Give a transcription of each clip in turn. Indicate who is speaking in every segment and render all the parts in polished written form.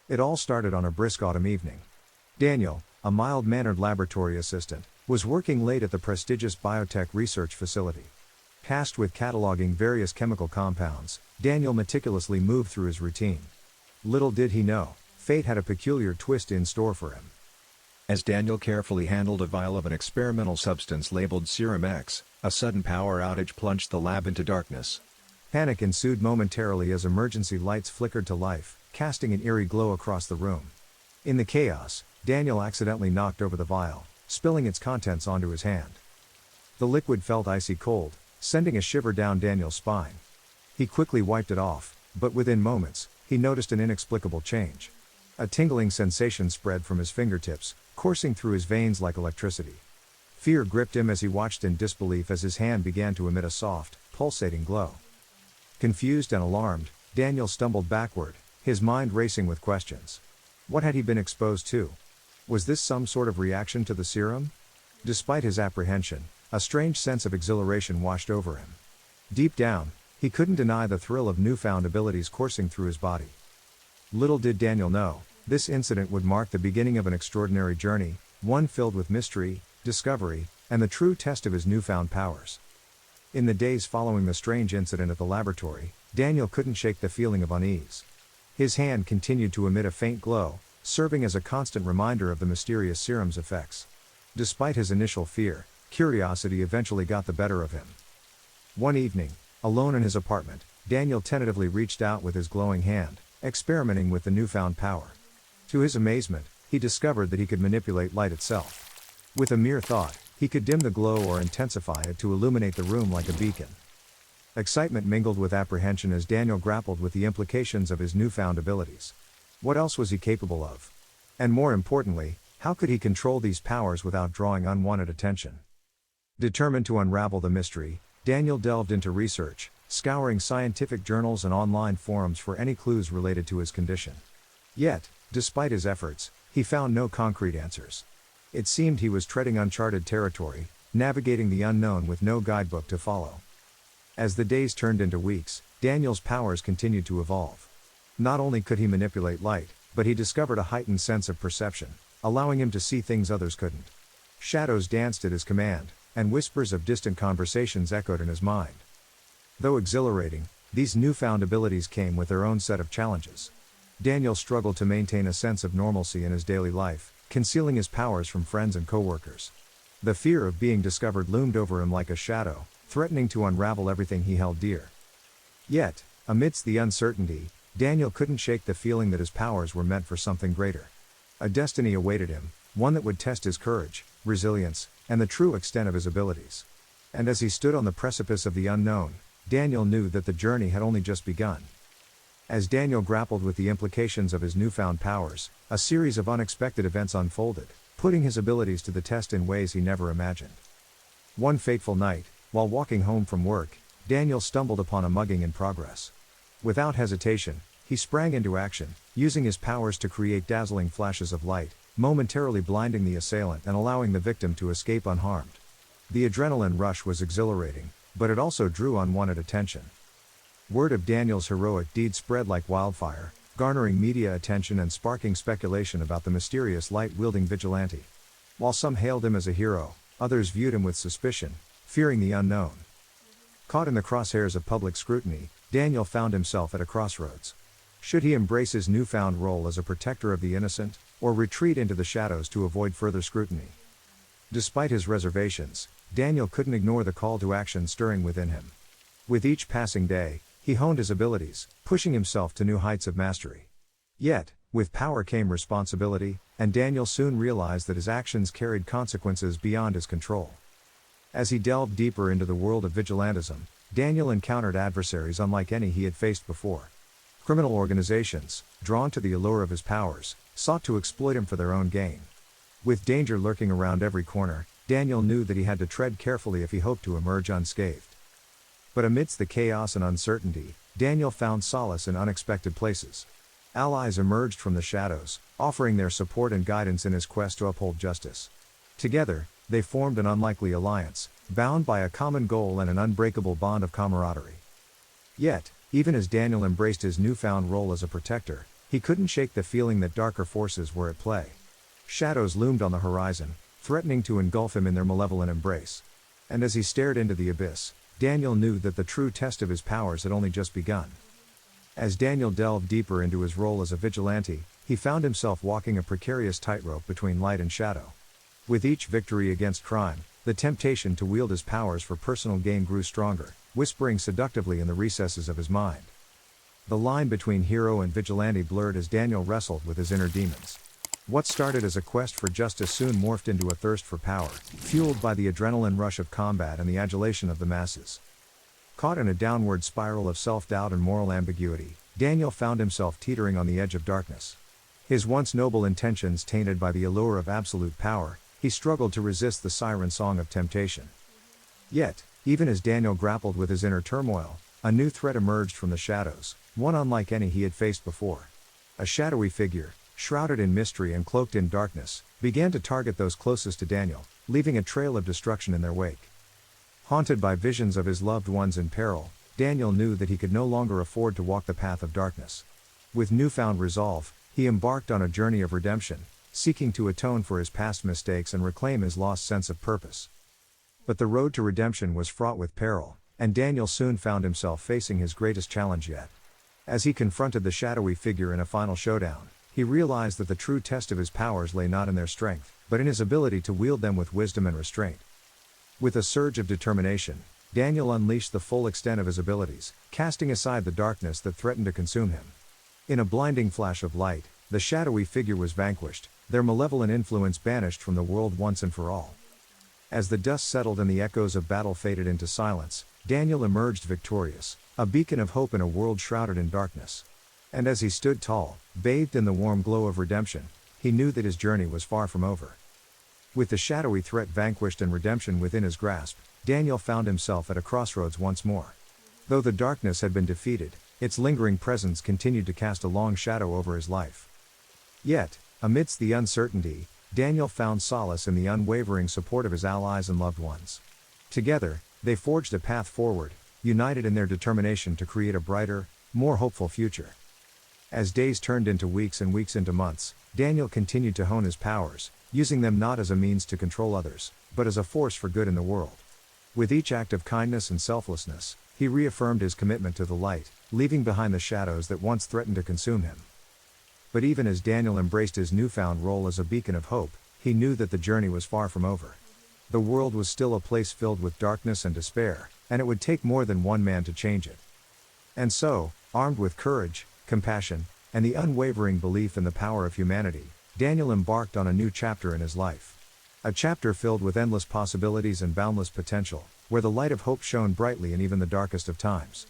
Speaker 1: It all started on a brisk autumn evening. Daniel, a mild-mannered laboratory assistant, was working late at the prestigious biotech research facility. Tasked with cataloging various chemical compounds, Daniel meticulously moved through his routine. Little did he know, fate had a peculiar twist in store for him. As Daniel carefully handled a vial of an experimental substance labeled Serum X, a sudden power outage plunged the lab into darkness. Panic ensued momentarily as emergency lights flickered to life, casting an eerie glow across the room. In the chaos, Daniel accidentally knocked over the vial, spilling its contents onto his hand. The liquid felt icy cold, sending a shiver down Daniel's spine. He quickly wiped it off, but within moments, he noticed an inexplicable change. A tingling sensation spread from his fingertips, coursing through his veins like electricity. Fear gripped him as he watched in disbelief as his hand began to emit a soft, pulsating glow. Confused and alarmed, Daniel stumbled backward, his mind racing with questions. What had he been exposed to? Was this some sort of reaction to the serum? Despite his apprehension, a strange sense of exhilaration washed over him. Deep down, he couldn't deny the thrill of newfound abilities coursing through his body. Little did Daniel know, this incident would mark the beginning of an extraordinary journey, one filled with mystery, discovery, and the true test of his newfound powers. In the days following the strange incident at the laboratory, Daniel couldn't shake the feeling of unease. His hand continued to emit a faint glow, serving as a constant reminder of the mysterious serum's effects. Despite his initial fear, curiosity eventually got the better of him. One evening, alone in his apartment, Daniel tentatively reached out with his glowing hand, experimenting with the newfound power. To his amazement, he discovered that he could manipulate light itself. With a mere thought, he could dim the glow or intensify it to illuminate the room like a beacon. Excitement mingled with apprehension as Daniel grappled with the implications of his newfound abilities. What else was he capable of? And more importantly, how could he control these powers without drawing unwanted attention? Determined to unravel the mystery, Daniel delved into research, scouring scientific journals and online forums for any clues related to his condition. Yet, despite his efforts, he found no concrete answers. It seemed he was treading uncharted territory, navigating the unknown with no guidebook to follow. As the days turned into weeks, Daniel's powers continued to evolve. Not only could he manipulate light, but he discovered a heightened sense of perception, allowing him to see things others couldn't. Shadows danced at his command, and whispers of distant conversations echoed in his mind. Though exhilarating, these newfound abilities came with their own set of challenges. Daniel struggled to maintain a sense of normalcy in his daily life, concealing his powers from friends and coworkers. The fear of being discovered loomed over him like a shadow, threatening to unravel everything he held dear. Yet, amidst the uncertainty, Daniel couldn't shake the feeling that his powers were meant for something greater. A destiny awaited him, one that would test his courage, resilience, and the true extent of his abilities. And as he stood on the precipice of the unknown, Daniel knew that the journey had only just begun. As Daniel grappled with the implications of his newfound powers, a series of unexpected events unfolded, putting his abilities to the test in ways he never imagined. One fateful night, while walking home from work, Daniel stumbled upon a mugging in progress. Without hesitation, he sprang into action, using his powers to create dazzling flashes of light, momentarily blinding the assailant and allowing the victim to escape unharmed. The adrenaline rush was exhilarating, but it also drew unwanted attention. Word of Daniel's heroic deed spread like wildfire, garnering media attention and sparking speculation about the mysterious light-wielding vigilante. While some hailed him as a hero, others viewed him with suspicion, fearing the unknown. Caught in the crosshairs of public scrutiny, Daniel found himself at a crossroads. Should he embrace his newfound role as a protector of the innocent, or retreat into the shadows to avoid further scrutiny? Despite his reservations, Daniel couldn't ignore the call to action stirring within him. With each passing day, he honed his abilities, pushing himself to new heights of mastery. Yet, with power came responsibility, and Daniel soon realized that his actions carried consequences beyond his control. As he delved deeper into the world of vigilantism, Daniel encountered adversaries unlike any he had faced before. Criminal organizations, drawn to the allure of his powers, sought to exploit him for their own gain. With danger lurking around every corner, Daniel knew that he had to tread carefully if he hoped to emerge unscathed. But amidst the chaos and uncertainty, Daniel found solace in unexpected places. Allies emerged from the shadows, offering their support and guidance in his quest to uphold justice. Together, they formed an unlikely alliance, bound by a common goal and an unbreakable bond of camaraderie. Yet, even as Daniel embraced his newfound role as a protector, He couldn't shake the feeling that darker forces were at play. Shadows loomed on the horizon, threatening to engulf him in their malevolent embrace. And as he stared into the abyss, Daniel knew that the true test of his powers had only just begun. As Daniel delved deeper into his role as a vigilante, he found himself walking a precarious tightrope between light and shadow. With each victory against crime, the temptation to wield his powers for personal gain grew stronger, whispering seductively in the recesses of his mind. The line between hero and vigilante blurred as Daniel wrestled with his inner demons. What started as a quest for justice soon morphed into a thirst for power, fueled by the adrenaline rush of combat and the adulation of the masses. Caught in a downward spiral of self-doubt and moral ambiguity, Daniel found himself teetering on the edge of darkness. His once noble intentions tainted by the allure of absolute power, he struggled to resist the siren song of temptation. Yet, even as Daniel grappled with his inner turmoil, a new threat emerged from the shadows, one unlike any he had faced before. A shadowy figure, shrouded in mystery and cloaked in darkness, began to target those closest to Daniel, leaving a trail of destruction in their wake. Haunted by visions of his loved ones in peril, Daniel knew that he could no longer afford to walk the path of darkness. With newfound resolve, he embarked on a journey of redemption, seeking to atone for his past mistakes and reclaim his lost sense of purpose. But the road to redemption was fraught with peril, and Daniel soon found himself facing his greatest challenge yet. As he confronted the shadowy figure in a final showdown, he realized that the true test of his powers lay not in their strength, but in his ability to wield them with wisdom and restraint. With a surge of determination, Daniel unleashed the full extent of his abilities, casting aside the darkness that threatened to consume him. In a blinding flash of light, the shadowy figure was vanquished, their malevolent influence banished from the world once and for all. As the dust settled and the echoes of battle faded into silence, Daniel emerged victorious, a beacon of hope in a world shrouded in darkness. And as he stood tall, bathed in the warm glow of redemption, he knew that his journey was far from over. With the shadowy threat vanquished and redemption within his grasp, Daniel found himself at a crossroads once more. Though the darkness had been defeated, its lingering presence continued to cast a long shadow over his life. Yet, amidst the uncertainty, Daniel found solace in the unwavering support of his allies and loved ones. Together, they forged a path forward, united in their determination to create a brighter, more hopeful future. As days turned into weeks and weeks into months, Daniel continued to hone his powers, using them not as a means to control others, but as a force for good in the world. With each act of kindness and selflessness, he reaffirmed his commitment to the light, leaving behind the shadows that once threatened to consume him. But even as Daniel embraced his newfound role as a beacon of hope, he knew that the journey was far from over. The world was still a place filled with darkness and despair, and it would take more than one man to change it. And so, armed with courage, compassion, and the unwavering belief in the power of humanity, Daniel embarked on a new chapter in his life. A chapter filled with endless possibilities and boundless potential, where the light of hope shone brightly in even the darkest of times.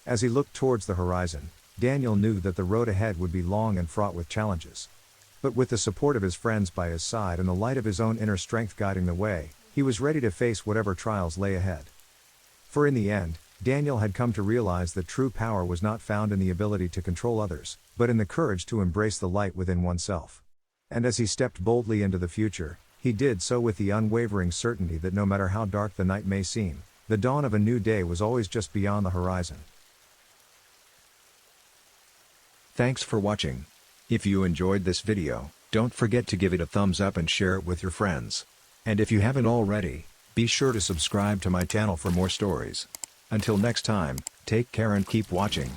Speaker 1: As he looked towards the horizon, Daniel knew that the road ahead would be long and fraught with challenges. But with the support of his friends by his side and the light of his own inner strength guiding the way, he was ready to face whatever trials lay ahead. For in the end, Daniel had come to realize that true power was not found in the ability to control others, but in the courage to embrace the light within oneself. And as he stepped boldly into the future, he did so with the unwavering certainty that no matter how dark the night may seem, the dawn of a new day was always just beyond the horizon.
Speaker 2: Thanks for watching. If you enjoyed this video, don't forget to give it a thumbs up and share it with your friends. And if you haven't already, be sure to subscribe to my channel for more stories. Until next time, take care and keep watching.